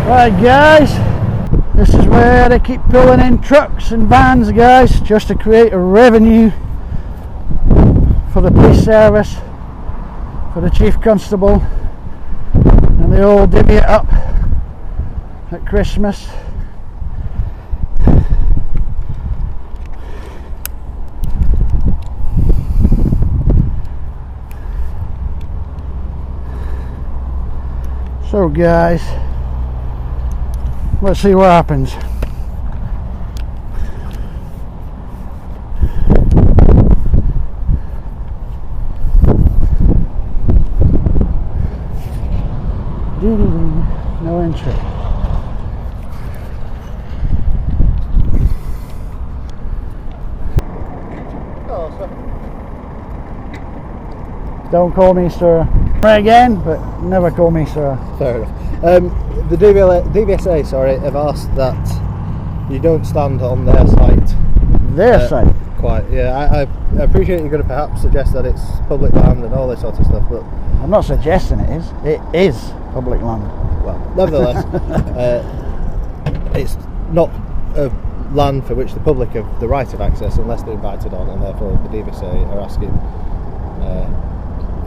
Right guys, this is where they keep pulling in trucks and vans, guys, just to create a revenue for the police service, for the chief constable, and they all divvy it up at Christmas. So guys, let's see what happens. No entry. Oh, sir. Don't call me sir. Try again, but never call me sir. Fair enough. The Dvsa, sorry, have asked that you don't stand on their site. Their site? Quite, yeah. I appreciate you're going to perhaps suggest that it's public land and all this sort of stuff, but I'm not suggesting it is. It is public land. Well, nevertheless, it's not a land for which the public have the right of access unless they're invited on, and therefore the Dvsa are asking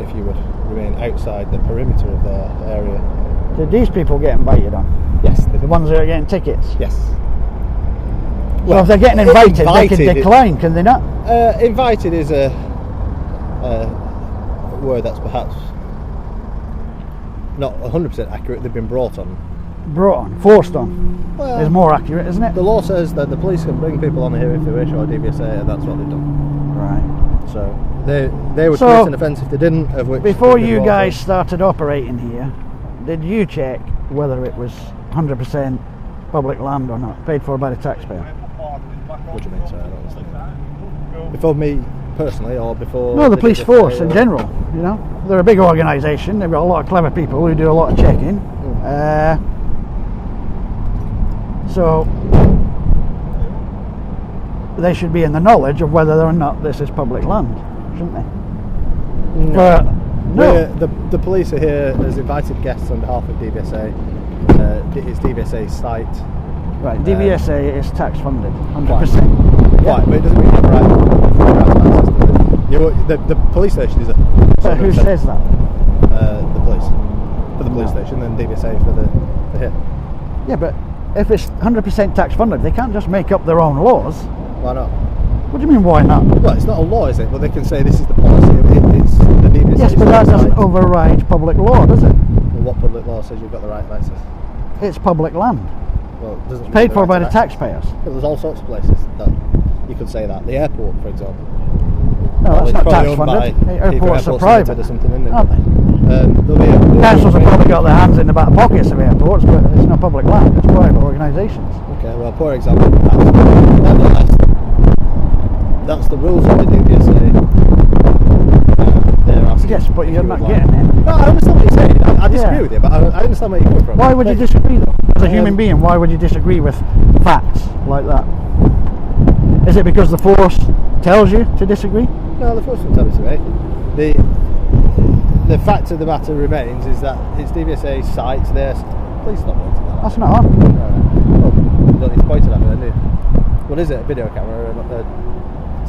if you would remain outside the perimeter of their area. Did these people get invited on? Yes. The ones that are getting tickets? Yes. Well, if they're getting invited, they can decline, can they not? Invited is a word that's perhaps not 100% accurate. They've been brought on. Brought on, forced on. Well, is more accurate, isn't it? The law says that the police can bring people on here if they wish, or Dvsa, and that's what they've done. Right. So they would commit an offence if they didn't. Of which before you guys started operating here, did you check whether it was 100% public land or not, paid for by the taxpayer? What do you mean, sir? I don't understand. Before me personally, or before? No, the police force in general. You know, they're a big organisation. They've got a lot of clever people who do a lot of checking. So they should be in the knowledge of whether or not this is public land, shouldn't they? No. But no. The police are here as invited guests on behalf of Dvsa. It's Dvsa's site. Right, Dvsa is tax funded, 100%. Quite, but it doesn't mean you have right to access to it. The police station is a... But who says that? The police. For the police station, then Dvsa for the hit. Yeah, but if it's 100% tax funded, they can't just make up their own laws. Why not? What do you mean, why not? Well, it's not a law, is it? But they can say this is the policy. It's the Dvsa. Yes, but that doesn't override public law, does it? Well, what public law says you've got the right of access? It's public land. Well, it doesn't. It's paid for by the taxpayers. But there's all sorts of places that you could say that. The airport, for example. No, that's not tax funded. Airports are private, or something, isn't it? aren't they? Councils have probably got their hands in the back pockets of airports, but it's not public land. It's private organisations. Okay, well, poor example. Nevertheless, that's the rules of the Dvsa. They're asking. Yes, but you're not getting it. No, I understand what you're saying. I disagree with you, but I understand where you're coming from. Why would you disagree, though? As a human being, why would you disagree with facts like that? Is it because the force tells you to disagree? No, the force doesn't tell me to make. The fact of the matter remains is that it's Dvsa's site. Please stop pointing that. That's not on. Well, you don't need to point it at me, then, do you? What is it? A video camera or a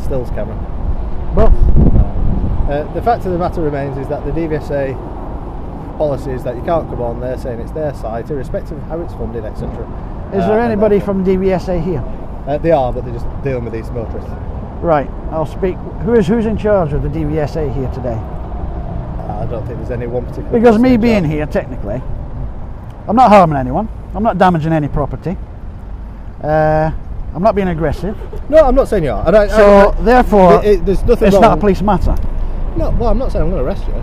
stills camera? Both. The fact of the matter remains is that the Dvsa policy is that you can't come on there saying it's their site, irrespective of how it's funded, etc. Is there anybody from Dvsa here? They are, but they're just dealing with these motorists. Right, I'll speak. Who's in charge of the Dvsa here today? I don't think there's any one particular. Because me being here, technically, I'm not harming anyone. I'm not damaging any property. I'm not being aggressive. No, I'm not saying you are. Therefore, there's nothing it's wrong. not a police matter. No, well, I'm not saying I'm going to arrest you.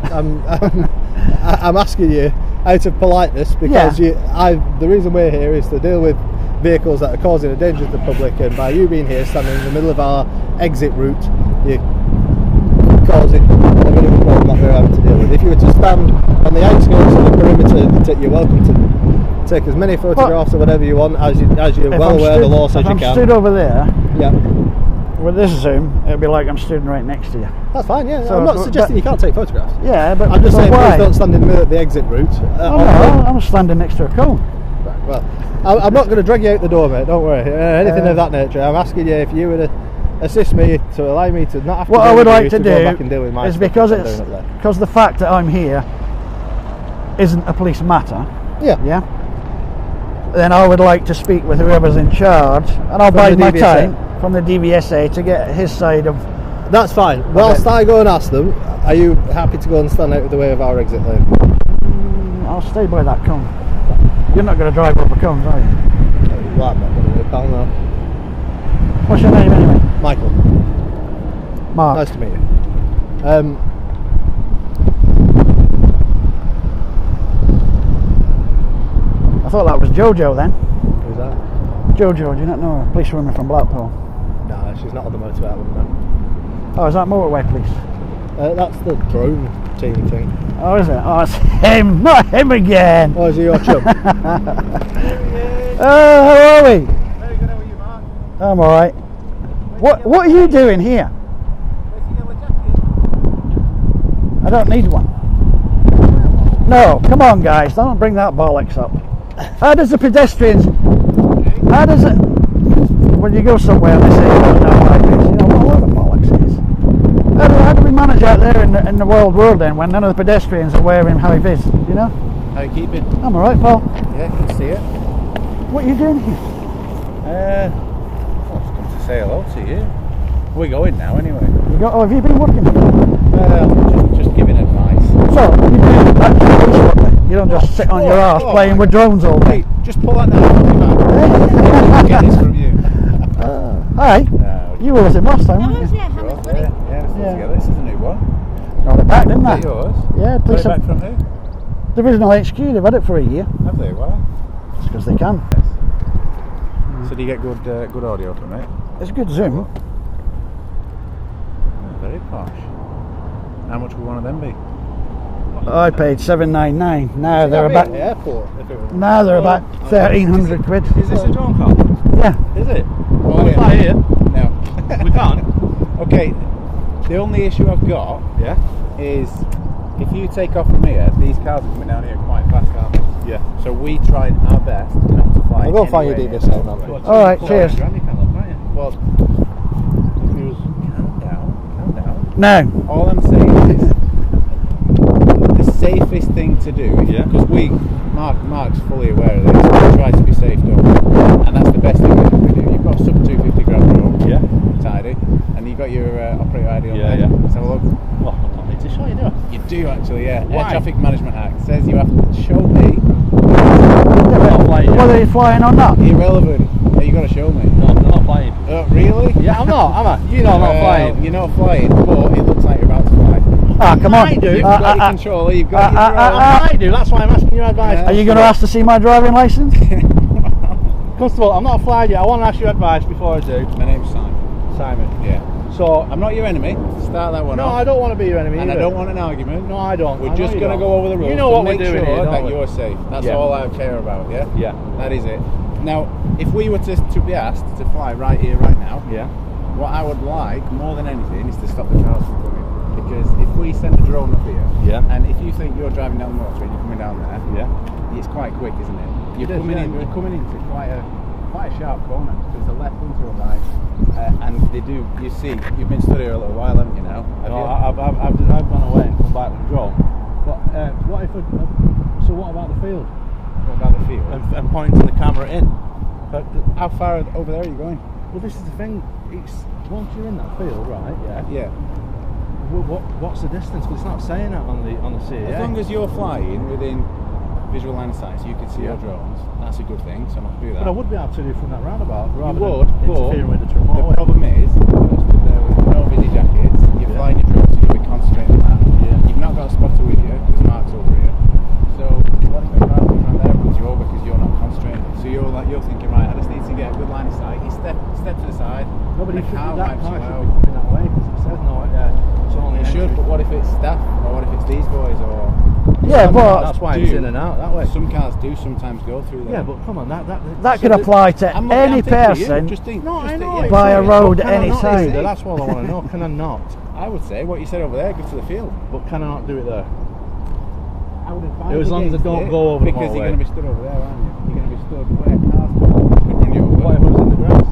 I'm asking you out of politeness because the reason we're here is to deal with vehicles that are causing a danger to the public, and by you being here, standing in the middle of our exit route, you're causing a bit of a problem that we're having to deal with. If you were to stand on the outskirts of the perimeter, you're welcome to take as many photographs or whatever you want as you're well aware the law says you can. If I'm stood over there, yeah, with this zoom, it'd be like I'm stood right next to you. That's fine, yeah. So, I'm not suggesting you can't take photographs. Yeah, but I'm just saying why? please don't stand in the middle of the exit route. I'm standing next to a cone. Well, I'm not going to drag you out the door, mate. Don't worry. Anything of that nature. I'm asking you if you would assist me to allow me to not have to. What I would like to do go back and deal with my is stuff because that I'm it's doing up there. because the fact that I'm here isn't a police matter. Yeah. Yeah. Then I would like to speak with whoever's in charge, and I'll bide my time from the DVSA to get his side of. That's fine. Whilst I go and ask them, are you happy to go and stand out of the way of our exit lane? I'll stay by that cone. You're not going to drive over cones, are you? Well, I'm not going to pal, no. What's your name anyway? Michael. Mark. Nice to meet you. I thought that was Jojo then. Who's that? Jojo, do you not know her? Policewoman from Blackpool. No, she's not on the motorway, I wouldn't know. Oh, is that motorway police? That's the drone team thing. Oh, is it? Oh, it's him, not him again. Oh, is he your chum? Oh, how are we? Very good, how are you, Mark? I'm alright. What are you doing here? Where's your yellow jacket? I don't need one. No, come on guys, don't bring that bollocks up. How does the pedestrians, how does it, when you go somewhere and they say you don't know like this, you know, what the bollocks is? How do we manage out there in the world then when none of the pedestrians are wearing high vis, you know? How you keeping? I'm alright, pal. Yeah, good to see you. What are you doing here? I've come to say hello to you. We're going now anyway. Have you been working here? Just giving advice. So, you do actually police work then? You don't just sit on your arse playing with drones all day? Hey, just pull that down. Get this from you. Hi. No, You were with him last time, weren't you? yeah, we're still together. This is a new one. Got it back, didn't Is they? that yours? Yeah, Got police it back from who? Divisional HQ, they've had it for a year. Have they? Why? It's because they can. So do you get good audio from it? It's a good zoom. Oh, very posh. How much would one of them be? I paid $799. Now they're At about the airport. If it was. now they're about 1,300 quid. Is this a drone call? Yeah. Is it? Oh, We fly here. No. We can't. Okay. The only issue I've got Yeah. is if you take off from here, these cars are coming down here quite fast, aren't they? Yeah. So we tried our best not to fly. I'll go and find your anywhere Dvsa, near man. the All right, cheers. You can't look, can't you? Well, calm down. Now, All I'm saying is the safest thing to do, Yeah. because Mark's fully aware of this. We try to be safe, don't we? And that's the best thing we can do. You've got sub 250 grand road, Yeah. tidy, and you've got your operator ID on Yeah, there. yeah. Let's have a look. Well, I don't need to show you, do I? You do actually, yeah. Air Why? Traffic Management Act says you have to show me. not flying yet. whether you're flying or not. Irrelevant. Yeah, you got to show me. No, I'm not flying. Really? Yeah, I'm not, am I? You know I'm not flying. You're not flying, but it looks like you're about to fly. Ah, come on. I do. You've got your controller, you've got your drone. I do, that's why I'm asking your advice. Are you going to ask to see my driving license? Constable, I'm not flying yet. I want to ask your advice before I do. My name's Simon. Simon. Yeah. So, I'm not your enemy. Start that one no, off. I don't want to be your enemy And either. I don't want an argument. No, I don't. We're I know just you going to don't. go over the rules. You know to what we're make doing sure here, don't that we? you're safe. That's Yeah. all I care about, yeah? Yeah. That is it. Now, if we were to be asked to fly right here, right now, Yeah. what I would like, more than anything, is to stop the cars from coming. Because if we send a drone up here, Yeah. and if you think you're driving down the motorway and you're coming down there, Yeah. it's quite quick, isn't it? You're It is, coming yeah, in. good. You're coming into quite a sharp corner. There's a left into a right, and they do. You see, you've been stood here a little while, haven't you? Now, have No, you? I've gone away and come back with the drone. But what if? So what about the field? What about the field? And pointing the camera in. How far over there are you going? Well, this is the thing. It's once you're in that field, right? Yeah. Yeah. What's the distance? 'Cause it's not saying that on the CAA. As long as you're flying within visual line of sight, so you can see Yeah. your drones. That's a good thing. So I'm not do that. But I would be able to do from that roundabout rather would, than but interfering with the the motorway. problem is, with no busy jackets, you're Yeah. flying your drones, so you'll be concentrating on that. Yeah. You've not got a spotter with you, because Mark's over here. So what if a car comes around there and runs you over because you're not concentrating? So you're thinking, right, I just need to get a good line of sight. You step to the side, Nobody the should car be that wipes car you should out. be coming that way because it says no. It's only It should, entry. but what if it's staff, or what if it's these boys, or... Yeah, Some but cars that's why do. it's in and out that way. Some cars do sometimes go through there. Yeah, but come on, that that could apply to I'm not- any I'm thinking of you. person Just think, No, just I think, know. yeah. by a road Can I any not time. either? That's all I want to know. Can I not? I would say what you said over there, go to the field. But can I not do it there? I would advise As long as they against don't it, go over the because you're motorway. going to be stood over there, aren't you? You're going to be stood where cars could run you over. What if it was in the grass?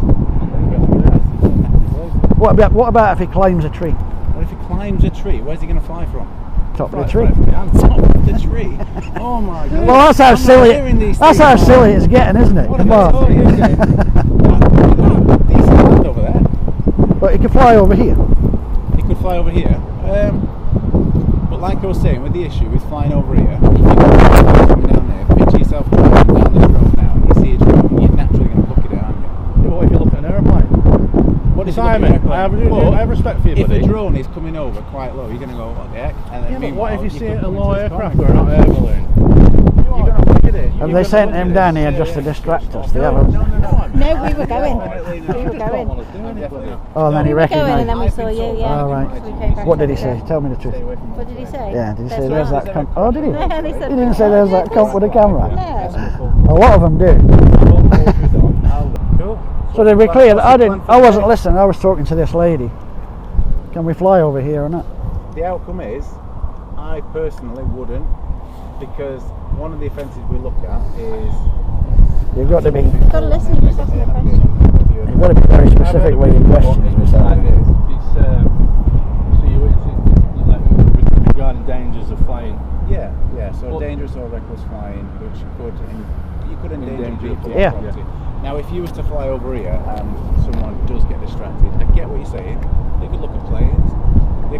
What about if he climbs a tree? What if he climbs a tree? Where's he going to fly from? Top of the Fly tree. from the top of the tree. Oh my god. Well, that's how I'm not silly. hearing these That's things, how man. silly it's getting, isn't it? What Come about on. Decent land over there. But he can fly over here. He could fly over here. But like I was saying, with the issue with flying over here, if you go coming down there, picture yourself going down this road now, and you see a drone, you're naturally going to look at it, aren't you? Yeah, but what if you look at an aeroplane? What is Simon, I have respect for you, if buddy. a drone is coming over quite low, you're going to go, what the heck? And then Yeah, but what meanwhile, if you see could a come low into this aircraft corner. or an air balloon? You're going to look at it. Have they sent him down here just to distract us? They No, haven't. No, we were going. We were going. Oh, and then he We were going and then recognised. we saw you, yeah. Oh, right. So we came back What did he to say? the- Tell me the truth. What did he say? Yeah, did he say There's there's that cunt? Oh, did he? Yeah, they said He didn't say there's that cunt with a camera. No. A lot of them do. Cool. So to be clear, I wasn't listening. I was talking to this lady. Can we fly over here or not? The outcome is, I personally wouldn't, because one of the offences we look at is... You've got to be. You've got to listen, you just ask me a question. You've got to be very specific with your questions. We said. Regarding dangers of flying. Yeah. So Well- dangerous or reckless flying, which you could endanger Endanger people. people. Yeah. Property. Now, if you was to fly over here and someone does get distracted, I get what you're saying. They could look at planes. They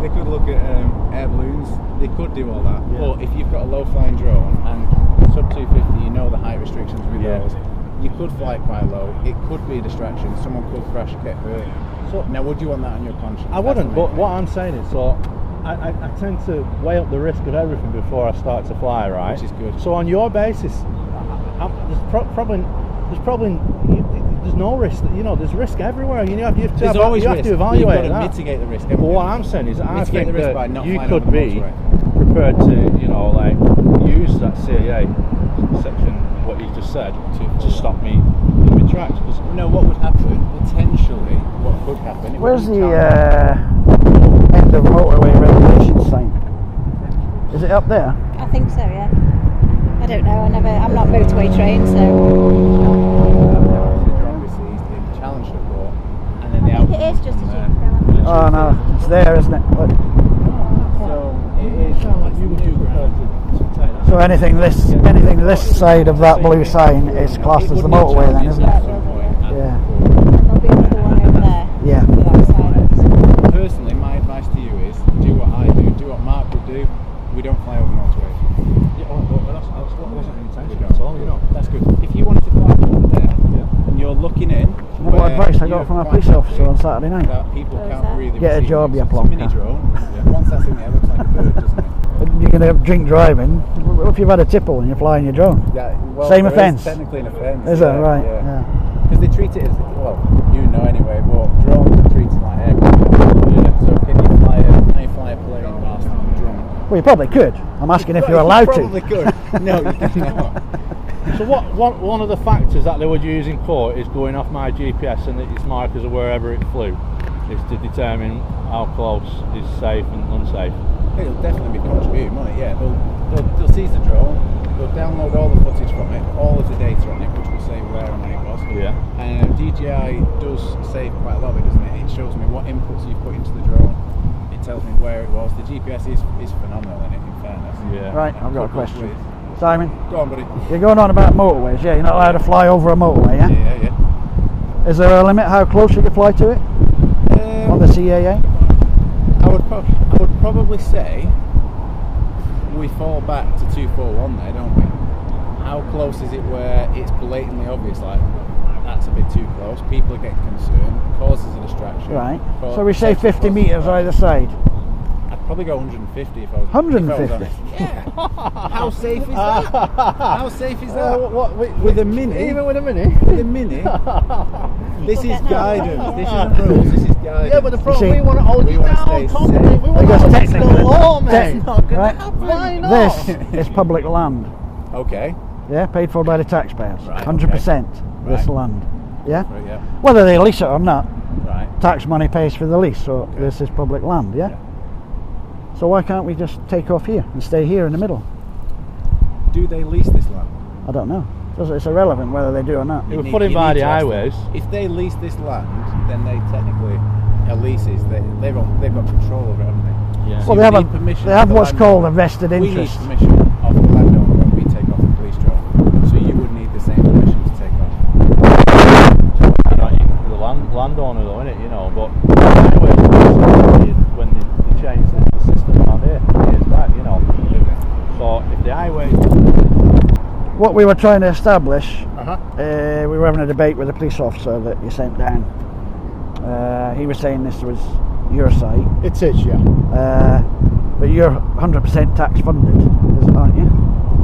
could look at air balloons. They could do all that. Yeah. But if you've got a low flying drone and sub 250, you know the height restrictions with Yeah. those. You could fly it quite low. It could be a distraction. Someone could crash, get hurt. So Now, would you want that on your conscience? I wouldn't, but what I'm saying is, so I tend to weigh up the risk of everything before I start to fly, right? Which is good. So on your basis, there's no risk. You know, there's risk everywhere. You have to There's always you have risk. to evaluate You've got to that. mitigate the risk. But what I'm saying is, I Mitigate think the risk by that not you flying could on the be motorway. prepared to, like, use that CAA section, what you just said, to stop me in my tracks. Because No, what would happen, potentially, what could happen... it Where's wouldn't the count- end of motorway regulation sign? Is it up there? I think so, yeah. I don't know, I'm not motorway trained, so Obviously, it's challenged the law, and then the I think it outcome is just from as there. you go. Oh no, it's there, isn't it? Look. So, it is... you would be prepared to take that. So anything this side of that blue sign is classed as the motorway then, isn't it? Yeah. There'll be another one over there. Yeah. For that side. Personally, my advice to you is, do what I do what Mark would do. We don't fly over motorways. Yeah, well, that's what wasn't the intention at all, you know. That's good. If you wanted to fly over there, and you're looking in... You know what advice I got from a police officer on Saturday night? That people What was can't that? really Get a receive job, it. you It's a plonker. mini drone. Once that's in there, it looks like a bird, doesn't it? You're going to drink driving. What if you've had a tipple and you're flying your drone? Same there is offence. technically an offence. Is it? Right, yeah. Because they treat it as, well, you know anyway, but drones are treated like aircraft. Yeah. So can you fly a plane whilst drunk? Well, you probably could. I'm asking if you're You allowed probably to. could. No, you cannot. So one of the factors that they would use in court is going off my GPS and its markers of wherever it flew, is to determine how close is safe and unsafe. It'll definitely be contributing money, yeah. They'll seize the drone, they'll download all the footage from it, all of the data on it, which will say where and when it was. Yeah. And DJI does save quite a lot of it, doesn't it? It shows me what inputs you've put into the drone, it tells me where it was. The GPS is phenomenal in it, in fairness. Yeah. Right, I've got a Coupled question. with- Simon, Go on, buddy. you're going on about motorways, yeah? You're not allowed to fly over a motorway, yeah? Yeah. Is there a limit how close you can fly to it on the CAA? I would probably say we fall back to 241 there, don't we? How close is it where it's blatantly obvious, like that's a bit too close, people are getting concerned, causes a distraction. Right. Cause- So we say takes 50 us metres closer. either side. I'd probably go 150 if I was 150? if I was honest. Yeah. How safe is that? How safe is that? With a Mini? Even with a Mini? With a Mini? This is guidance. This isn't rules. This is guidance. Yeah, but the problem, see, we want to hold we you wanna down stay constantly. safe. We want to Because hold you to technically, the law, mate. right? Why not? This is public land, Okay. yeah, paid for by the taxpayers, Right, 100%. This Right. land, yeah. Right, yeah. Whether they lease it or not, Right. tax money pays for the lease, so this is public land, yeah. So why can't we just take off here and stay here in the middle? Do they lease this land? I don't know. It's irrelevant whether they do or not. It was put in by the highways. If they lease this land, then they technically leases. They've got control over it, haven't they? Yeah. So Well, you they need have, permission they have from the what's called a landowner. vested We need interest. permission of the landowner when we take off the police drone. So you would need the same permission to take off. The landowner though, innit, you know, but highways, when they changed the system around here years back, you know. So if the highways... What we were trying to establish, Uh-huh. we were having a debate with a police officer that you sent down. He was saying this was your site, It is, yeah. but you're 100% tax funded, aren't you?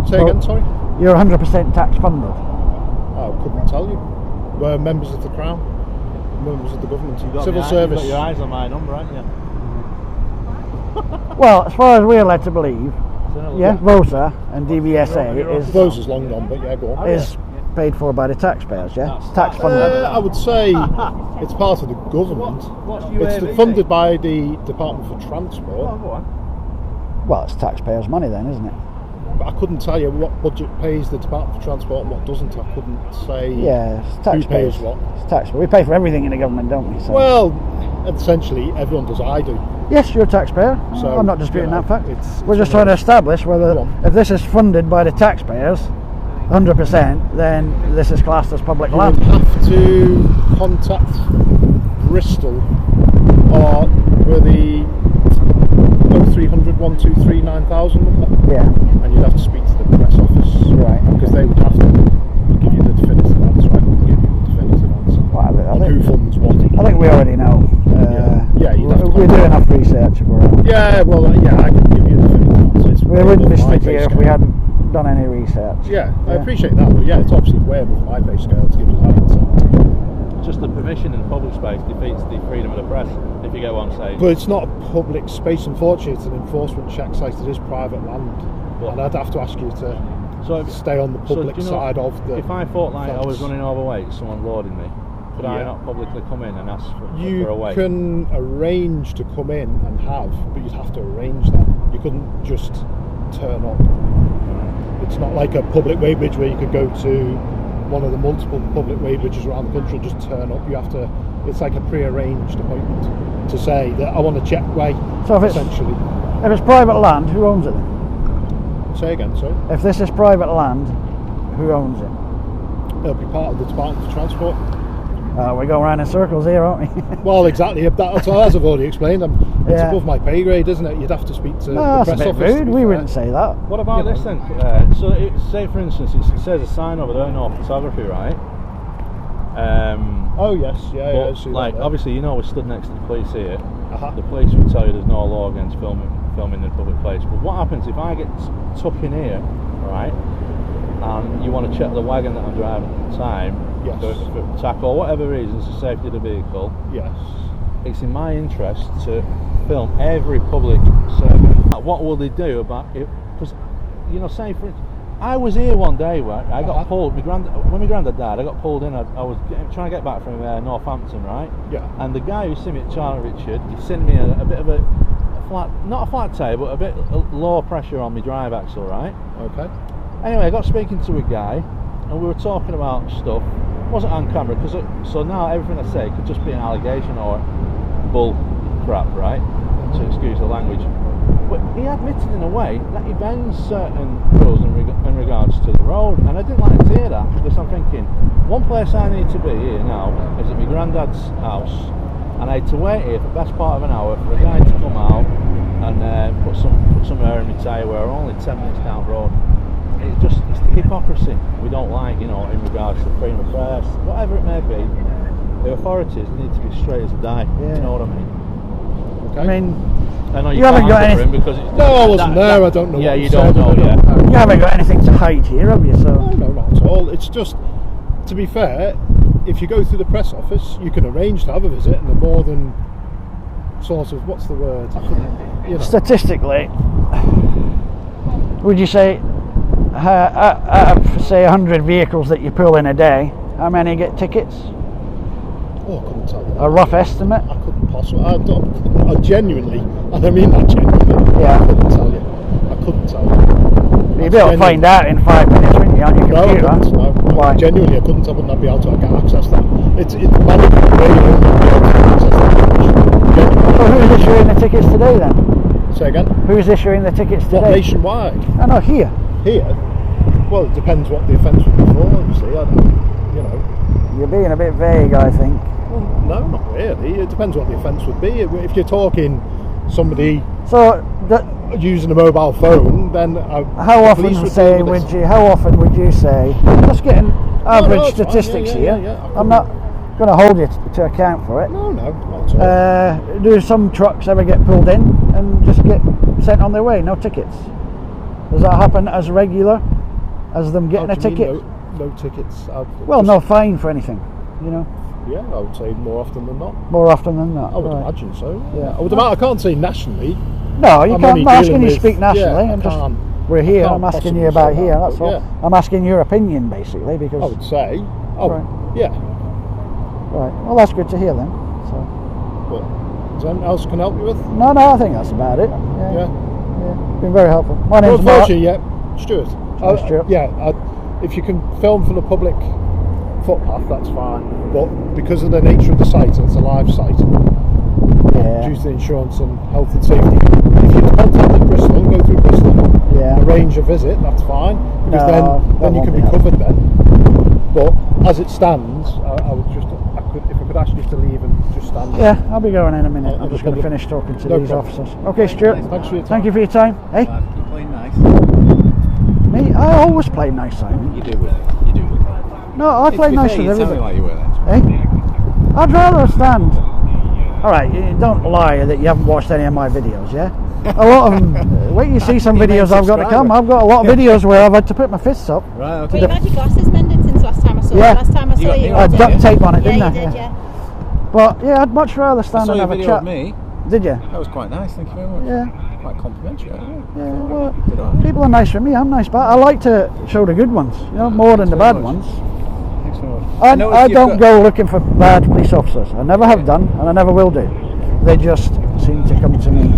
Say again, sorry? You're 100% tax funded. I couldn't tell you. We're members of the Crown, members of the government, civil service. You've got your eyes on my number, haven't you? Well, as far as we're led to believe, yeah, Dvsa and Dvsa Those is long gone, but yeah, go on. is paid for by the taxpayers, yeah? That's- Tax funded. I would say it's part of the government. What's It's funded by the Department for Transport, Well, it's taxpayers' money then, isn't it? but I couldn't tell you what budget pays the Department for Transport and what doesn't. I couldn't say Yeah, it's who taxpayers. pays what. It's taxpayers. We pay for everything in the government, don't we? So. Well, essentially, everyone does. I do. Yes, you're a taxpayer. So, I'm not disputing you know, that fact. it's We're just one trying to of those- establish whether, Go on. if this is funded by the taxpayers, 100%, then this is classed as public You land. would have to contact Bristol or with the 0300 123 9000 number, Yeah, and you'd have to speak to the press office, right. because they would have to give you the definitive answer. I couldn't give you the definitive answer Well, on who funds what. I think we already know. Yeah, you'd have to we do enough research if we're on. Yeah, well, yeah, I can give you the definitive answer. It's We way wouldn't be above my sitting pay here if scale. we hadn't done any research. Yeah, I Yeah. appreciate that, but yeah, it's obviously way above my pay scale to give you that answer. Just the permission in the public space defeats the freedom of the press, if you get what I'm saying. But it's not a public space, unfortunately. It's an enforcement check site. It is private land, and I'd have to ask you to So if, stay on the public do you know, side of the. if I thought like I was fence. running overweight, someone loading me, could I Yeah. not publicly come in and ask for a You weight? can arrange to come in and have, but you'd have to arrange that. You couldn't just turn up. It's not like a public weighbridge where you could go to one of the multiple public weighbridges around the country and just turn up. You have to. It's like a pre-arranged appointment to say that I want to check weight. So if it's essentially. private land, who owns it then? Say again, sorry. If this is private land, who owns it? It'll be part of the Department for Transport. We go around in circles here, aren't we? Well, exactly. That's as I've already explained. It's Yeah. above my pay grade, isn't it? You'd have to speak to No, the that's a press bit office. to rude. be We fair. wouldn't say that. What about You this know. then? So say for instance, it says a sign over there, no photography, right? Oh yes, yeah, yeah. I But see that like there. obviously, you know, we're stood next to the police here. Uh-huh. The police would tell you there's no law against filming in a public place. But what happens if I get stuck in here, right? And you want to check the wagon that I'm driving at the time Yes. for tackle or whatever reasons, the safety of the vehicle. Yes. It's in my interest to film every public servant. What will they do about it? Because, you know, say for I was here one day where I got pulled. When my granddad died, I got pulled in. I was trying to get back from Northampton, right? Yeah. And the guy who sent me at Charlie Richard, he sent me a bit of a flat, not a flat tire, but a bit lower pressure on my drive axle, right? Okay. Anyway, I got speaking to a guy, and we were talking about stuff. It wasn't on camera, so now everything I say could just be an allegation or bull crap, right? To excuse the language. But he admitted in a way that he bends certain rules in regards to the road, and I didn't like to hear that, because I'm thinking, one place I need to be here now is at my granddad's house, and I had to wait here for the best part of an hour for a guy to come out and put some air in my tyre where we're only 10 minutes down the road. It's the hypocrisy we don't like, you know, in regards to freedom of press, whatever it may be. The authorities need to be straight as a die. Yeah. You know what I mean? Okay. I mean, I know You haven't can't got answer any- him because it's, No, I wasn't there. I don't know. Yeah, what you was don't said, know. I Yeah. don't you haven't got anything to hide here, have you? So No, not at all. It's just, to be fair, if you go through the press office, you can arrange to have a visit, and they're more than sort of, what's the word? I couldn't, you know. statistically, would you say, out of say 100 vehicles that you pull in a day, how many get tickets? Oh, I couldn't tell you. A rough estimate? I couldn't possibly. I genuinely, and I mean that genuinely, Yeah. I couldn't tell you. You'd be able to find out in 5 minutes, wouldn't you, on your No, I computer? couldn't, no. Why? Genuinely, I couldn't. I wouldn't be able to get access to that. It's manual radio, I wouldn't be able to access that information. Genuinely. So who's issuing the tickets today then? Say again? Who's issuing the tickets What, today? nationwide? I know, here. Here? Well, it depends what the offence would be for, obviously. I don't, you know. You're being a bit vague, I think. Well, no, not really. It depends what the offence would be. If you're talking somebody So, using a mobile phone, then how often would you say? Let's get an average it's fine. statistics Yeah, here. yeah. I'm not going to hold you to account for it. No, not at all. Do some trucks ever get pulled in and just get sent on their way, no tickets? Does that happen as regular as them getting a ticket? No tickets. Well, no fine for anything, you know. Yeah, I would say more often than not. More often than not. I would right. imagine so. Yeah. I can't say nationally. No, you I'm can't. only I'm not asking dealing you to with- speak nationally. yeah, I'm I just can't- we're I here. can't I'm asking possibly you about say here. that, That's but all. yeah. I'm asking your opinion basically because. I would say. Oh, Right. yeah. Right. Well, that's good to hear then. So. But is there anything else I can help you with? No, I think that's about it. Yeah. Yeah. Been very helpful. My Well, name's Mark. unfortunately, yeah, Stuart. Stuart. If you can film from the public footpath, that's fine. But because of the nature of the site, it's a live site. Yeah. Due to the insurance and health and safety. If you contact Bristol, go through Bristol, Yeah. arrange a visit, that's fine. Because No, that then you won't can be be helpful. covered then. But as it stands, I would just, if I could ask you to leave and just stand. Yeah, I'll be going in a minute. Oh, I'm just no going to problem. finish talking to No these problem. officers. Okay, Stuart. Thanks for your time. Thank you for your time. Hey, You're playing nice. me? I always play nice, Simon. You do with it. You do with it. No, I play nice with You sounded everybody. like you were then. Hey, I'd rather stand. All right, you don't lie that you haven't watched any of my videos, yeah? A lot of them. Wait, you see some Your main videos I've got to come. subscriber. I've got a lot of videos where I've had to put my fists up. Right, Well, okay. you've had your glasses mended since last time I saw Yeah. you. Last time I You saw got- you. you I got- duct tape on it, Yeah, didn't you I? did, yeah. But yeah, I'd much rather I stand saw and your have a video chat. of me. Did you? That was quite nice, thank you very much. Yeah. Quite complimentary. Yeah, well, Good on you. people are nice with me. I'm nice, but I like to show the good ones, you know, more than the Thanks bad very much. ones. Thanks very much. I noticed you've don't got- go looking for bad police officers. I never have done, and I never will do. They just seem to come to me.